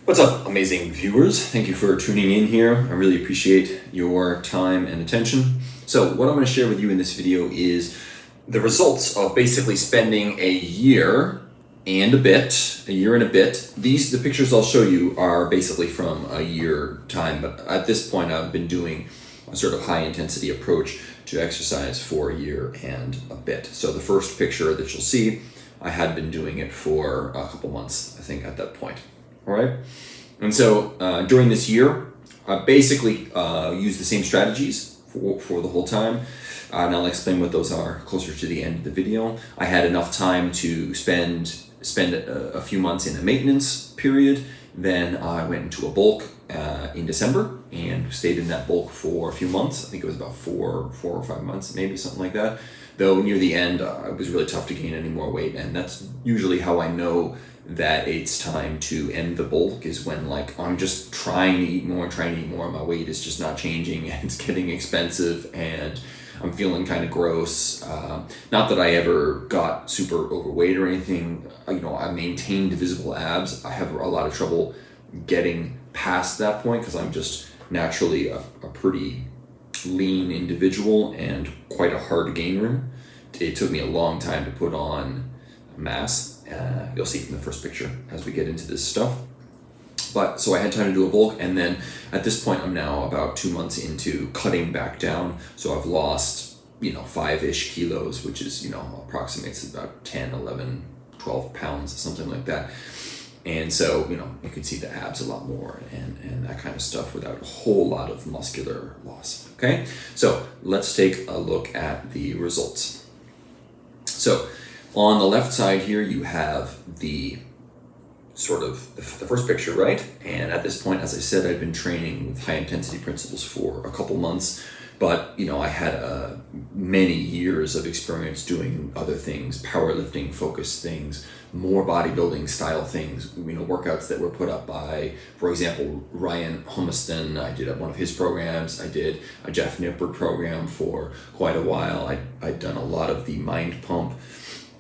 What's up, amazing viewers? Thank you for tuning in here. I really appreciate your time and attention. So what I'm going to share with you in this video is the results of basically spending a year and a bit. The pictures I'll show you are basically from a year time, but at this point I've been doing a sort of high intensity approach to exercise for a year and a bit. So the first picture that you'll see, I had been doing it for a couple months, I think, at that point. All right. And so during this year, I basically used the same strategies for the whole time. And I'll explain what those are closer to the end of the video. I had enough time to spend a few months in a maintenance period. Then I went into a bulk in December and stayed in that bulk for a few months. I think it was about four or 5 months, maybe something like that. Though near the end, it was really tough to gain any more weight. And that's usually how I know that it's time to end the bulk, is when like I'm just trying to eat more, my weight is just not changing and it's getting expensive and I'm feeling kind of gross. Not that I ever got super overweight or anything. I maintained visible abs. I have a lot of trouble getting past that point because I'm just naturally a pretty lean individual and quite a hard gainer. It took me a long time to put on mass. You'll see from the first picture as we get into this stuff. But so I had time to do a bulk, and then at this point I'm now about 2 months into cutting back down. So I've lost 5-ish kilos, which is approximates about 10, 11, 12 pounds, something like that. And so you can see the abs a lot more and that kind of stuff without a whole lot of muscular loss. Okay, so let's take a look at the results. So on the left side here, you have the sort of the first picture, right? And at this point, as I said, I've been training with high intensity principles for a couple months, but I had many years of experience doing other things, powerlifting, focused things, more bodybuilding style things, workouts that were put up by, for example, Ryan Humiston. I did one of his programs. I did a Jeff Nippard program for quite a while. I'd done a lot of the Mind Pump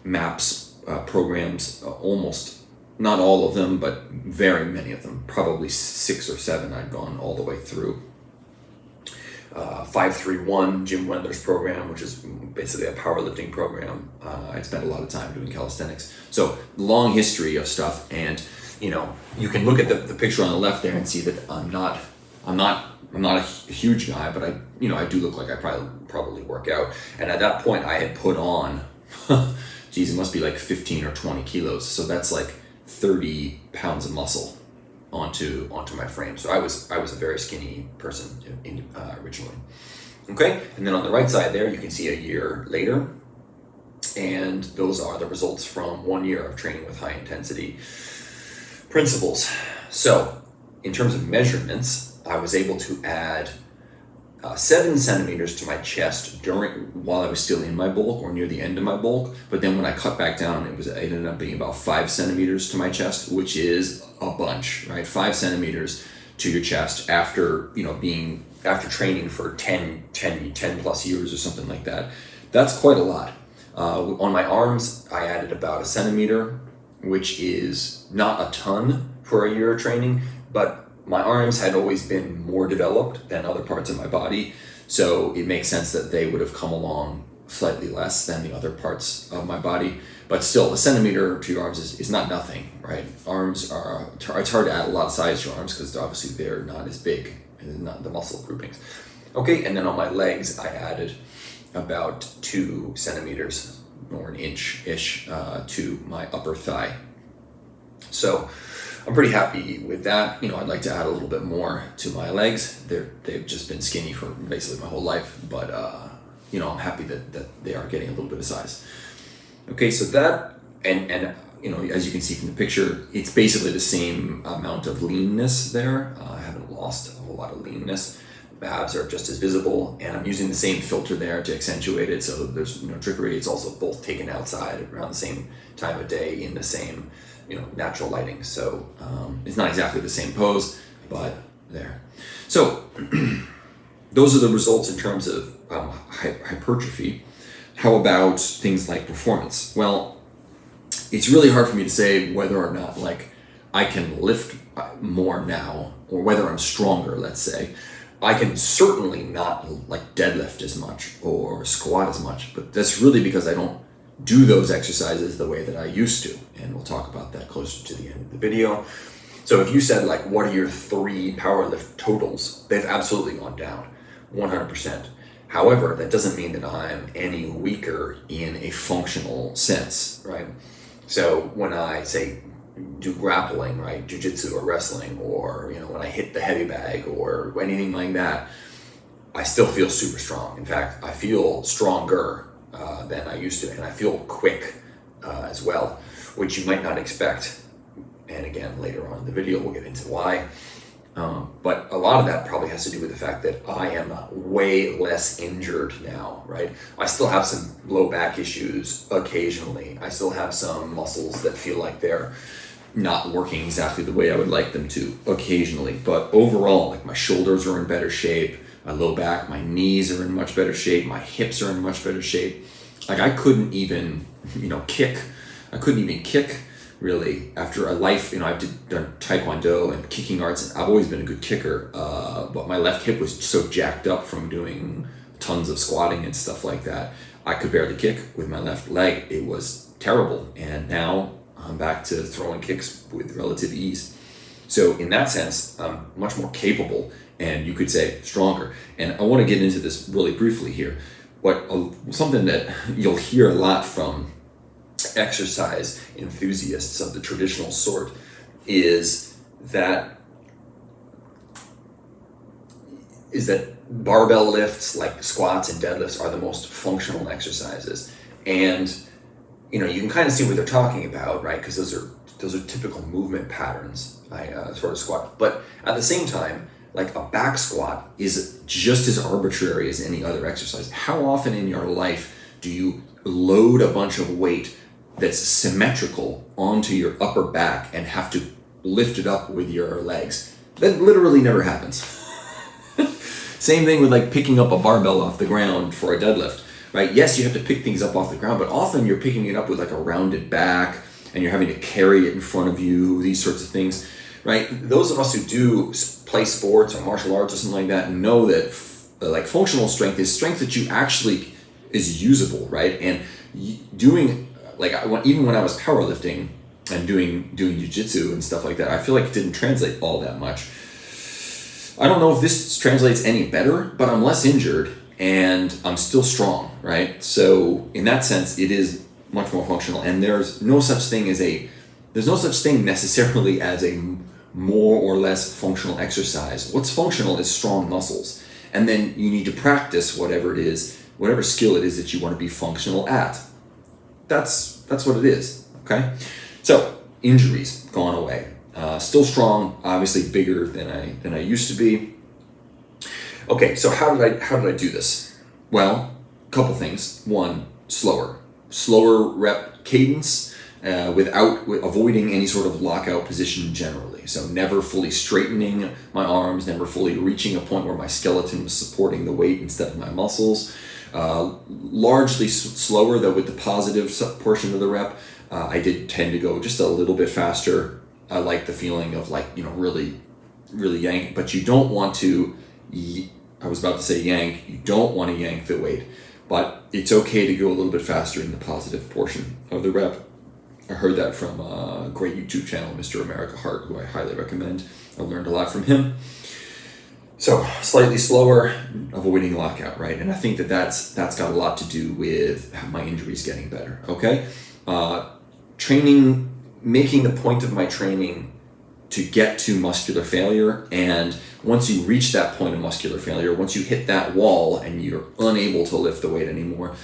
MAPS programs, almost not all of them, but very many of them, probably 6 or 7 I'd gone all the way through. 531 Jim Wendler's program, which is basically a powerlifting program. I spent a lot of time doing calisthenics. So long history of stuff, and you can look at the picture on the left there and see that I'm not a huge guy, but I do look like I probably work out. And at that point I had put on geez, it must be like 15 or 20 kilos. So that's like 30 pounds of muscle onto my frame. So I was a very skinny person originally. Okay, and then on the right side there, you can see a year later. And those are the results from 1 year of training with high intensity principles. So in terms of measurements, I was able to add 7 centimeters to my chest while I was still in my bulk or near the end of my bulk. But then when I cut back down, it ended up being about 5 centimeters to my chest, which is a bunch, right? 5 centimeters to your chest after training for 10 plus years or something like that. That's quite a lot. On my arms, I added about 1 centimeter, which is not a ton for a year of training, but my arms had always been more developed than other parts of my body, so it makes sense that they would have come along slightly less than the other parts of my body. But still, 1 centimeter to your arms is not nothing, right? Arms it's hard to add a lot of size to your arms because obviously they're not as big, and not the muscle groupings. Okay, and then on my legs, I added about 2 centimeters or an inch-ish to my upper thigh. So I'm pretty happy with that. I'd like to add a little bit more to my legs. They've just been skinny for basically my whole life, but I'm happy that they are getting a little bit of size. Okay, so that, and as you can see from the picture, it's basically the same amount of leanness there. I haven't lost a whole lot of leanness. The abs are just as visible, and I'm using the same filter there to accentuate it, so there's no trickery. It's also both taken outside around the same time of day in the same natural lighting. So it's not exactly the same pose, but there. So those are the results in terms of hypertrophy. How about things like performance? Well, it's really hard for me to say whether or not I can lift more now, or whether I'm stronger, let's say, I can certainly not like deadlift as much or squat as much, but that's really because I don't do those exercises the way that I used to. And we'll talk about that closer to the end of the video. So if you said like, what are your 3 powerlift totals? They've absolutely gone down, 100%. However, that doesn't mean that I'm any weaker in a functional sense, right? So when I say do grappling, right, jiu-jitsu or wrestling, or when I hit the heavy bag or anything like that, I still feel super strong. In fact, I feel stronger than I used to, and I feel quick as well, which you might not expect. And again, later on in the video, we'll get into why. But a lot of that probably has to do with the fact that I am way less injured now, right? I still have some low back issues occasionally. I still have some muscles that feel like they're not working exactly the way I would like them to occasionally. But overall, like my shoulders are in better shape, my low back, my knees are in much better shape, my hips are in much better shape. Like I couldn't even, kick. I couldn't even kick really after a life, I've done Taekwondo and kicking arts, and I've always been a good kicker, but my left hip was so jacked up from doing tons of squatting and stuff like that. I could barely kick with my left leg. It was terrible. And now I'm back to throwing kicks with relative ease. So in that sense, I'm much more capable, and you could say stronger. And I want to get into this really briefly here. Something that you'll hear a lot from exercise enthusiasts of the traditional sort is that barbell lifts like squats and deadlifts are the most functional exercises. And you can kind of see what they're talking about, right? Because those are typical movement patterns, sort of squat. But at the same time, like a back squat is just as arbitrary as any other exercise. How often in your life do you load a bunch of weight that's symmetrical onto your upper back and have to lift it up with your legs? That literally never happens. Same thing with like picking up a barbell off the ground for a deadlift, right? Yes, you have to pick things up off the ground, but often you're picking it up with like a rounded back and you're having to carry it in front of you, these sorts of things, right? Those of us who do play sports or martial arts or something like that know that like functional strength is strength that you actually is usable, right? And doing like even when I was powerlifting and doing jiu-jitsu and stuff like that, I feel like it didn't translate all that much. I don't know if this translates any better, but I'm less injured and I'm still strong, right? So in that sense, it is much more functional, and there's no such thing necessarily as a more or less functional exercise. What's functional is strong muscles, and then you need to practice whatever skill it is that you want to be functional at. That's what it is, okay? So injuries gone away. Still strong, obviously bigger than I used to be. Okay, so how did I do this? Well, a couple things. One, slower rep cadence without avoiding any sort of lockout position generally. So never fully straightening my arms, never fully reaching a point where my skeleton was supporting the weight instead of my muscles. Largely slower, though, with the positive portion of the rep. I did tend to go just a little bit faster. I like the feeling of really, really yank, but you don't want to, I was about to say yank, you don't want to yank the weight, but it's okay to go a little bit faster in the positive portion of the rep. I heard that from a great YouTube channel, Mr. America Hart, who I highly recommend. I learned a lot from him. So slightly slower, avoiding lockout, right? And I think that's got a lot to do with my injuries getting better, okay? Making the point of my training to get to muscular failure, and once you reach that point of muscular failure, once you hit that wall and you're unable to lift the weight anymore,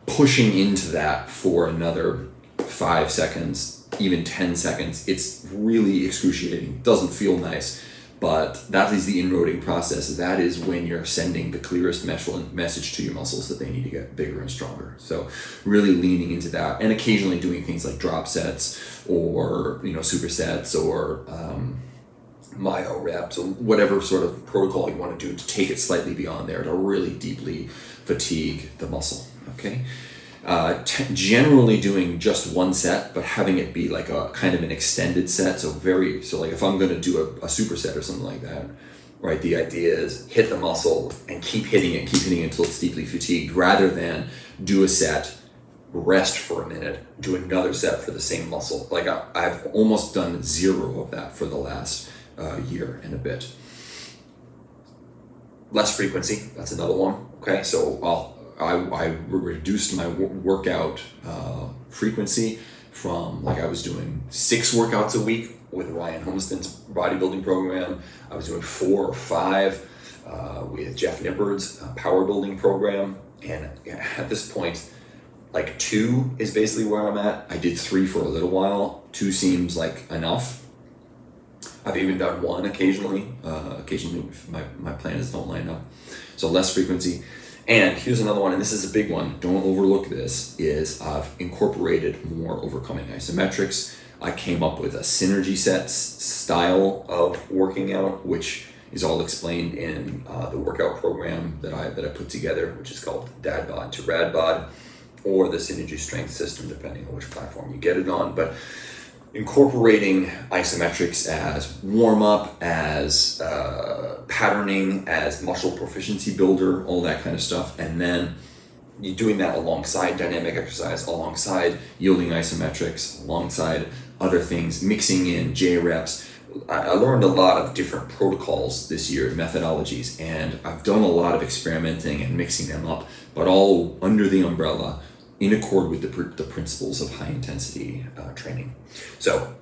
pushing into that for another 5 seconds, even 10 seconds, it's really excruciating. It doesn't feel nice, but that is the inroading process. That is when you're sending the clearest message to your muscles that they need to get bigger and stronger. So really leaning into that, and occasionally doing things like drop sets or supersets or myo reps or whatever sort of protocol you want to do to take it slightly beyond there to really deeply fatigue the muscle. Okay. Generally doing just one set, but having it be like a kind of an extended set. So like if I'm going to do a superset or something like that, right? The idea is hit the muscle and keep hitting it until it's deeply fatigued, rather than do a set, rest for a minute, do another set for the same muscle. Like I've almost done zero of that for the last year and a bit. Less frequency, that's another one. Okay, so I reduced my workout frequency from, like, I was doing 6 workouts a week with Ryan Homestead's bodybuilding program. I was doing 4 or 5 with Jeff Nippard's power building program. And at this point, like 2 is basically where I'm at. I did 3 for a little while. 2 seems like enough. I've even done 1 occasionally. Occasionally if my plans don't line up. So less frequency. And here's another one, and this is a big one, don't overlook this, is I've incorporated more overcoming isometrics. I came up with a synergy sets style of working out, which is all explained in the workout program that I put together, which is called Dad Bod to Rad Bod, or the Synergy Strength System, depending on which platform you get it on. But incorporating isometrics as warm-up, as patterning, as muscle proficiency builder, all that kind of stuff. And then you're doing that alongside dynamic exercise, alongside yielding isometrics, alongside other things, mixing in J-reps. I learned a lot of different protocols this year, methodologies, and I've done a lot of experimenting and mixing them up, but all under the umbrella in accord with the principles of high intensity training. So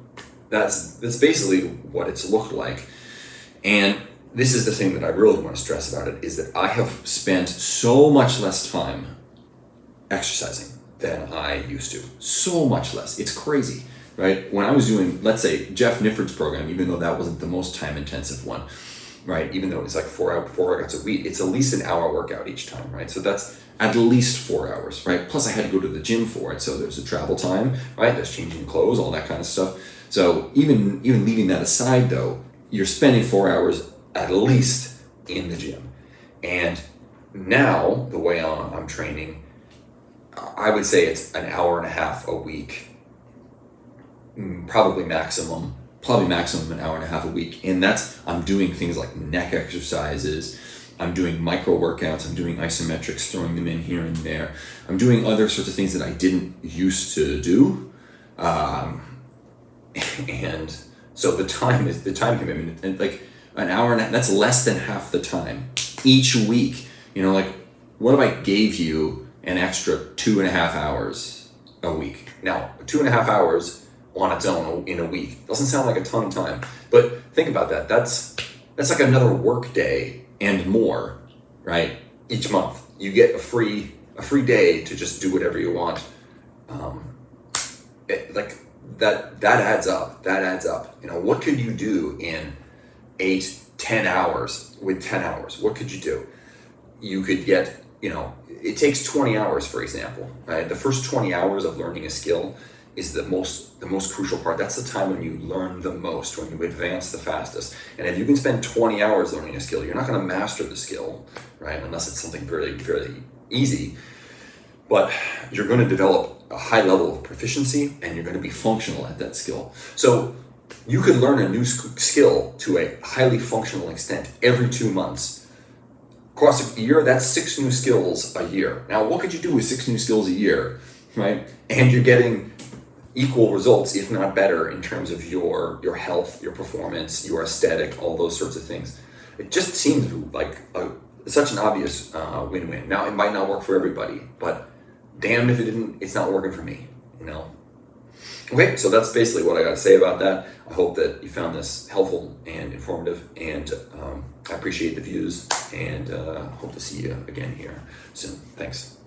that's basically what it's looked like. And this is the thing that I really want to stress about it, is that I have spent so much less time exercising than I used to. So much less. It's crazy, right? When I was doing, let's say, Jeff Nippard's program, even though that wasn't the most time intensive one, right? Even though it's like 4 workouts a week, it's at least an hour workout each time, right? So that's at least 4 hours, right? Plus I had to go to the gym for it. So there's a travel time, right? There's changing clothes, all that kind of stuff. So even leaving that aside though, you're spending 4 hours at least in the gym. And now the way I'm training, I would say it's an hour and a half a week, probably maximum an hour and a half a week. And that's, I'm doing things like neck exercises, I'm doing micro workouts, I'm doing isometrics, throwing them in here and there. I'm doing other sorts of things that I didn't used to do. And so the time commitment, and like an hour and a half, that's less than half the time each week. You know, like, what if I gave you an extra 2.5 hours a week? Now, 2.5 hours on its own in a week doesn't sound like a ton of time, but think about that. That's like another work day and more, right? Each month you get a free day to just do whatever you want. Like that adds up. You know, what could you do in 8-10 hours with 10 hours? What could you do? You could get, you know, it takes 20 hours, for example, right? The first 20 hours of learning a skill is the most crucial part. That's the time when you learn the most, when you advance the fastest. And if you can spend 20 hours learning a skill, you're not going to master the skill, right? Unless it's something very, very easy. But you're going to develop a high level of proficiency, and you're going to be functional at that skill. So you could learn a new skill to a highly functional extent every 2 months. Across a year, that's 6 new skills a year. Now, what could you do with 6 new skills a year, right? And you're getting equal results, if not better, in terms of your health, your performance, your aesthetic, all those sorts of things. It just seems like such an obvious win-win. Now, it might not work for everybody, but damn if it didn't, it's not working for me, you know? Okay, so that's basically what I got to say about that. I hope that you found this helpful and informative, and I appreciate the views, and hope to see you again here soon. Thanks.